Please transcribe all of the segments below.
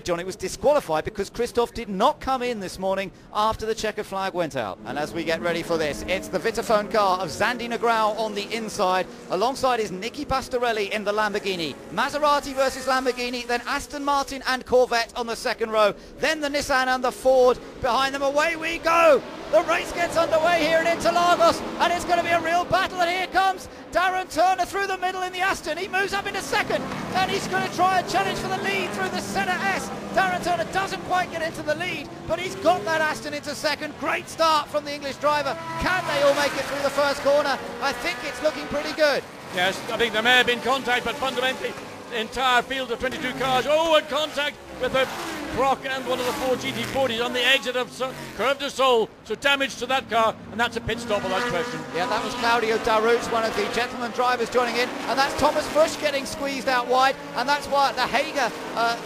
John, it was disqualified because Christoph did not come in this morning after the checkered flag went out. And as we get ready for this, it's the Vitaphone car of Zandy Negrão on the inside. Alongside is Nicky Pastorelli in the Lamborghini. Maserati versus Lamborghini, then Aston Martin and Corvette on the second row. Then the Nissan and the Ford behind them. Away we go! The race gets underway here in Interlagos, and it's going to be a real battle. And here comes Darren Turner through the middle in the Aston. He moves up into second, and he's going to try and challenge for the lead through the Senna S. Darren Turner doesn't quite get into the lead, but he's got that Aston into second. Great start from the English driver. Can they all make it through the first corner? I think it's looking pretty good. Yes, I think there may have been contact, but fundamentally the entire field of 22 cars, and contact with the Croc and one of the Ford GT40s on the exit of Curve de Sol, so damage to that car, and that's a pit stop without question. Yeah, that was Claudio Daruch, one of the gentleman drivers joining in, and that's Thomas Busch getting squeezed out wide, and that's why the Hager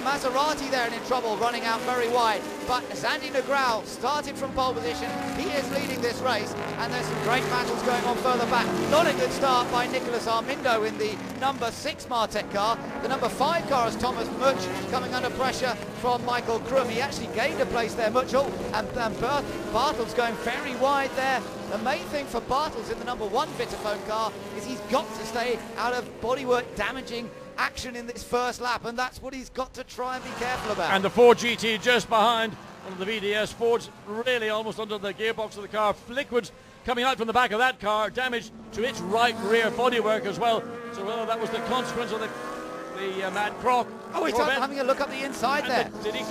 Maserati there and in trouble, running out very wide. But Zandy Negrão started from pole position. He is leading this race, and there's some great battles going on further back. Not a good start by Nicolas Armindo in the number 6 Martech car. The number 5 car is Thomas Much, coming under pressure from Michael Krum. He actually gained a place there, Much, and Bartels going very wide there. The main thing for Bartels in the number 1 Vitaphone car is he's got to stay out of bodywork damaging action in this first lap, and that's what he's got to try and be careful about. And the Ford GT just behind on the VDS. Ford's really almost under the gearbox of the car. Liquids coming out from the back of that car, damage to its right rear bodywork as well. So whether that was the consequence of the Mad Croc. Oh, he's having a look up the inside there. Did he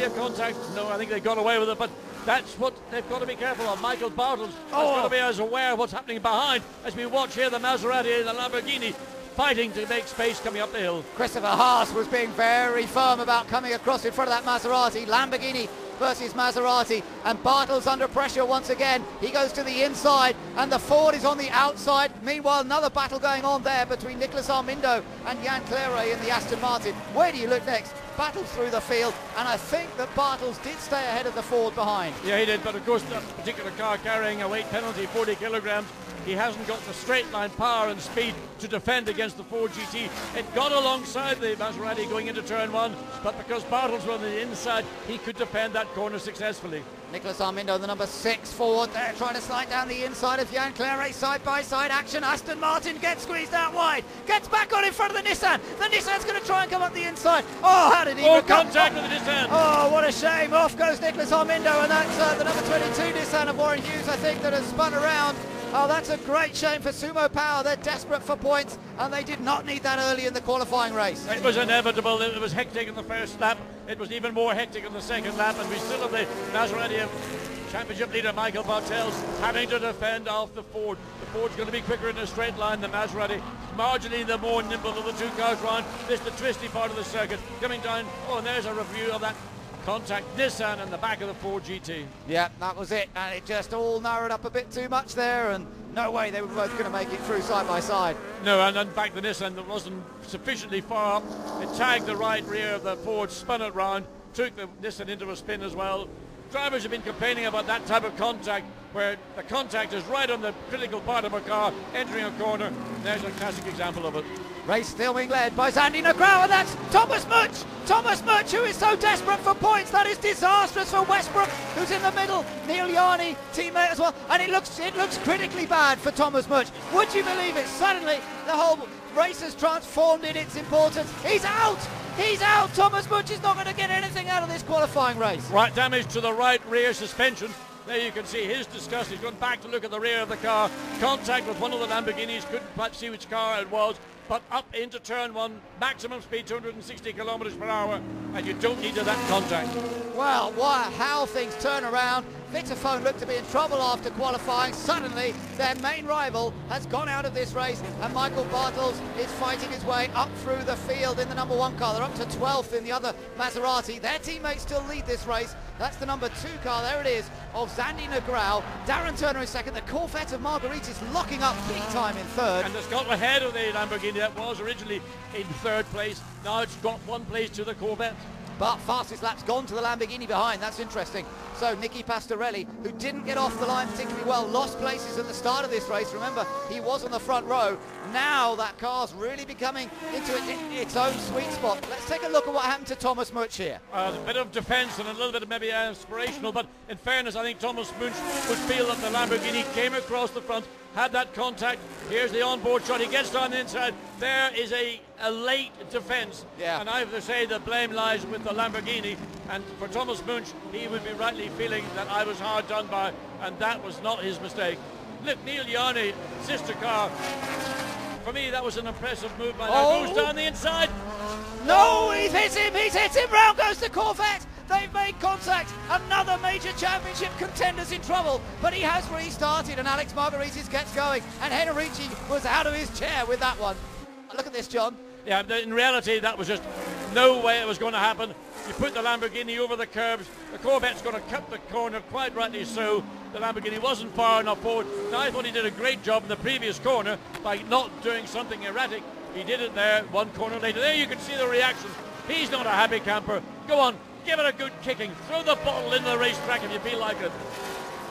have contact? No, I think they got away with it, but that's what they've got to be careful of. Michael Bartels has got to be as aware of what's happening behind as we watch here the Maserati and the Lamborghini fighting to make space coming up the hill. Christopher Haas was being very firm about coming across in front of that Maserati. Lamborghini versus Maserati, and Bartels under pressure once again. He goes to the inside, and the Ford is on the outside. Meanwhile, another battle going on there between Nicolas Armindo and Jan Claret in the Aston Martin. Where do you look next? Battles through the field, and I think that Bartels did stay ahead of the Ford behind. Yeah, he did, but of course that particular car carrying a weight penalty, 40 kilograms, he hasn't got the straight line power and speed to defend against the Ford GT. It got alongside the Maserati going into turn 1, but because Bartels were on the inside, he could defend that corner successfully. Nicolas Armindo, the number 6 Ford there, trying to slide down the inside of Jan Claret. Side-by-side action. Aston Martin gets squeezed out wide. Gets back on in front of the Nissan. The Nissan's going to try and come up the inside. Oh, how did he... contact with the Nissan. Oh, what a shame. Off goes Nicolas Armindo, and that's the number 22 Nissan of Warren Hughes, I think, that has spun around. Oh, that's a great shame for Sumo Power. They're desperate for points, and they did not need that early in the qualifying race. It was inevitable. It was hectic in the first lap. It was even more hectic in the second lap, and we still have the Maserati championship leader Michael Bartels having to defend off the Ford. The Ford's going to be quicker in a straight line than Maserati. Marginally the more nimble of the two cars round. This is the twisty part of the circuit. Coming down, and there's a review of that contact Nissan in the back of the Ford GT. Yeah, that was it, and it just all narrowed up a bit too much there, and no way they were both going to make it through side by side. No, and in fact the Nissan wasn't sufficiently far up. It tagged the right rear of the Ford, spun it round, took the Nissan into a spin as well. Drivers have been complaining about that type of contact, where the contact is right on the critical part of a car entering a corner. There's a classic example of it. Race still being led by Zandy Negrão, and that's Thomas Much! Thomas Much, who is so desperate for points. That is disastrous for Westbrook, who's in the middle. Neil Yarni, teammate as well, and it looks critically bad for Thomas Much. Would you believe it? Suddenly, the whole race has transformed in its importance. He's out! He's out! Thomas Much is not going to get anything out of this qualifying race. Right, damage to the right rear suspension. There you can see his disgust. He's gone back to look at the rear of the car. Contact with one of the Lamborghinis. Couldn't quite see which car it was. But up into turn 1, maximum speed 260 kilometers per hour, and you don't need that contact. Well, how things turn around. Vitaphone looked to be in trouble after qualifying. Suddenly, their main rival has gone out of this race, and Michael Bartels is fighting his way up through the field in the number 1 car. They're up to 12th in the other Maserati. Their teammates still lead this race. That's the number 2 car, there it is, of Zandy Negrão. Darren Turner in second. The Corvette of Marguerite is locking up big time in third. And it's got ahead of the Lamborghini that was originally in third place. Now it's got 1 place to the Corvette. But fastest lap's gone to the Lamborghini behind. That's interesting. So So Nicky Pastorelli, who didn't get off the line particularly well, lost places at the start of this race. Remember, he was on the front row. Now that car's really becoming into its own sweet spot. Let's take a look at what happened to Thomas Much here. A bit of defence and a little bit of maybe aspirational, but in fairness, I think Thomas Much would feel that the Lamborghini came across the front, had that contact. Here's the onboard shot. He gets down the inside. There is a late defence. Yeah. And I have to say the blame lies with the Lamborghini. And for Thomas Munch, he would be rightly feeling that I was hard done by, and that was not his mistake. Look, Neil Yarney, sister car. For me, that was an impressive move by that. Goes down the inside. No, he's hit him. Round goes the Corvette. They've made contact. Another major championship contender's in trouble, but he has restarted, and Alex Margaritis gets going, and Henrici was out of his chair with that one. Look at this, John. Yeah, in reality, that was just no way it was going to happen. You put the Lamborghini over the curbs. The Corvette's going to cut the corner, quite rightly so. The Lamborghini wasn't far enough forward. Now, I thought he did a great job in the previous corner by not doing something erratic. He did it there, one corner later. There you can see the reaction. He's not a happy camper. Go on, give it a good kicking. Throw the bottle into the racetrack if you feel like it.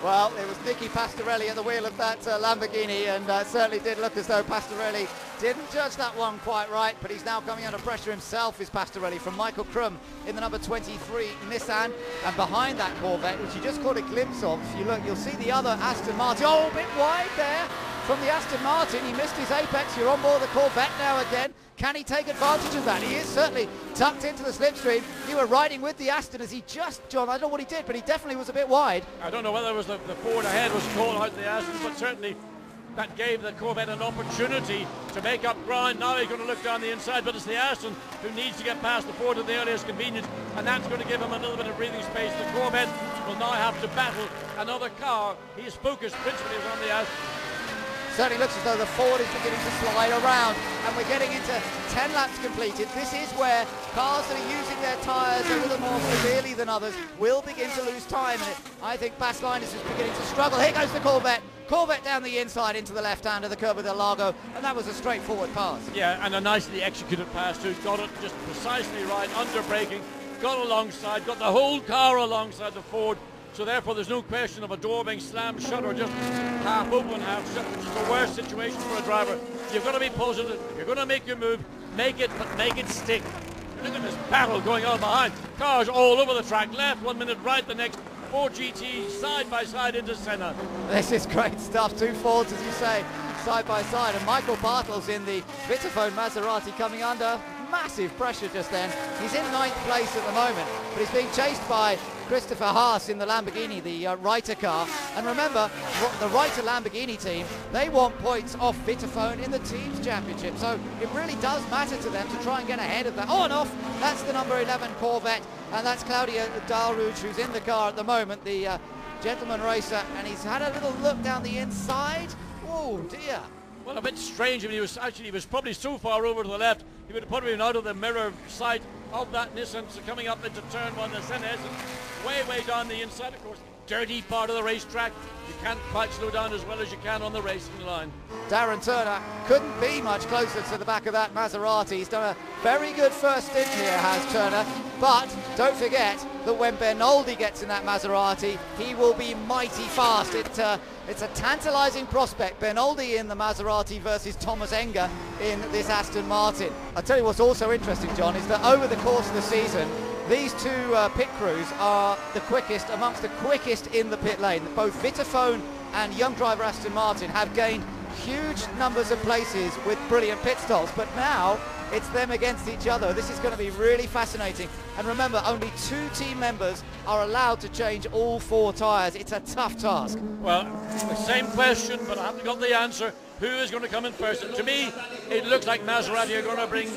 Well, it was Nicky Pastorelli at the wheel of that Lamborghini, and certainly did look as though Pastorelli didn't judge that one quite right, but he's now coming under pressure himself, is Pastorelli, from Michael Krum in the number 23 Nissan, and behind that Corvette, which you just caught a glimpse of. If you look, you'll see the other Aston Martin. Oh, a bit wide there from the Aston Martin. He missed his apex. You're on board the Corvette now again. Can he take advantage of that? He is certainly tucked into the slipstream. You were riding with the Aston as he just, John, I don't know what he did, but he definitely was a bit wide. I don't know whether it was the Ford ahead was caught out the Aston, but certainly that gave the Corvette an opportunity to make up ground. Now he's going to look down the inside, but it's the Aston who needs to get past the Ford at the earliest convenience, and that's going to give him a little bit of breathing space. The Corvette will now have to battle another car. He is focused principally on the Aston. Certainly looks as though the Ford is beginning to slide around, and we're getting into 10 laps completed. This is where cars that are using their tyres a little more severely than others will begin to lose time, and I think Bas Linus is beginning to struggle. Here goes the Corvette. Corvette down the inside into the left hand of the curve of the Interlagos, and that was a straightforward pass. Yeah, and a nicely executed pass too. Got it just precisely right, under braking, got alongside, got the whole car alongside the Ford. So therefore there's no question of a door being slammed shut or just half open, half shut, which is the worst situation for a driver. You've got to be positive. You're going to make your move, make it, but make it stick. Look at this battle going on behind. Cars all over the track, left 1 minute, right the next. 4 GT side by side into Senna. This is great stuff. 2 Fords, as you say, side by side. And Michael Bartels in the Vitaphone Maserati coming under massive pressure just then. He's in 9th place at the moment, but he's being chased by Christopher Haas in the Lamborghini, the Reiter car. And remember, the Reiter Lamborghini team, they want points off Vitaphone in the Teams Championship. So it really does matter to them to try and get ahead of that. On and off, that's the number 11 Corvette. And that's Claudia Dalrouge, who's in the car at the moment, the gentleman racer. And he's had a little look down the inside. Oh, dear. Well, a bit strange. I mean, he was probably so far over to the left, he would have probably been out of the mirror sight of that Nissan. So coming up into turn 1, the Senna is way down the inside, of course. Dirty part of the racetrack. You can't quite slow down as well as you can on the racing line. Darren Turner couldn't be much closer to the back of that Maserati. He's done a very good first stint here, has Turner. But don't forget that when Bernoldi gets in that Maserati, he will be mighty fast. It's a tantalising prospect. Bernoldi in the Maserati versus Thomas Enger in this Aston Martin. I'll tell you what's also interesting, John, is that over the course of the season, these two pit crews are the quickest, amongst the quickest in the pit lane. Both Vitaphone and young driver Aston Martin have gained huge numbers of places with brilliant pit stops, but now it's them against each other. This is going to be really fascinating. And remember, only 2 team members are allowed to change all 4 tyres. It's a tough task. Well, the same question, but I haven't got the answer. Who is going to come in first? And to me, it looks like Maserati are going to bring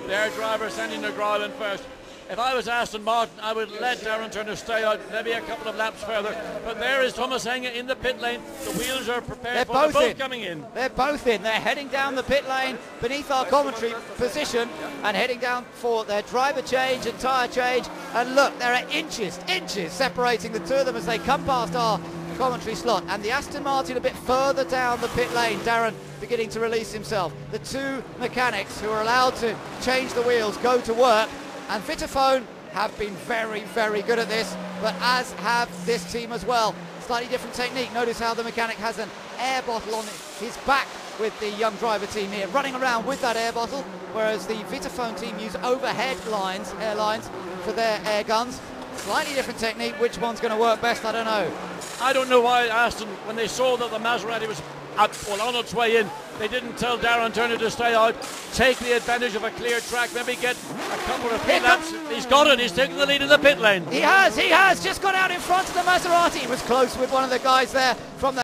their driver, Sandy Negrao, in first. If I was Aston Martin, I would let Darren Turner stay out maybe a couple of laps further. But there is Thomas Enger in the pit lane. The wheels are prepared. They're both coming in. They're both in. They're heading down the pit lane beneath our commentary position and heading down for their driver change and tyre change. And look, there are inches separating the two of them as they come past our commentary slot. And the Aston Martin a bit further down the pit lane. Darren beginning to release himself. The 2 mechanics who are allowed to change the wheels go to work. And Vitaphone have been very, very good at this, but as have this team as well. Slightly different technique. Notice how the mechanic has an air bottle on his back with the young driver team here, running around with that air bottle, whereas the Vitaphone team use overhead lines, air lines, for their air guns. Slightly different technique. Which one's going to work best, I don't know. I don't know why Aston, when they saw that the Maserati was on its way in, they didn't tell Darren Turner to stay out, take the advantage of a clear track, maybe get a couple of pit laps. He's got it, he's taking the lead in the pit lane. He has just got out in front of the Maserati. He was close with one of the guys there from the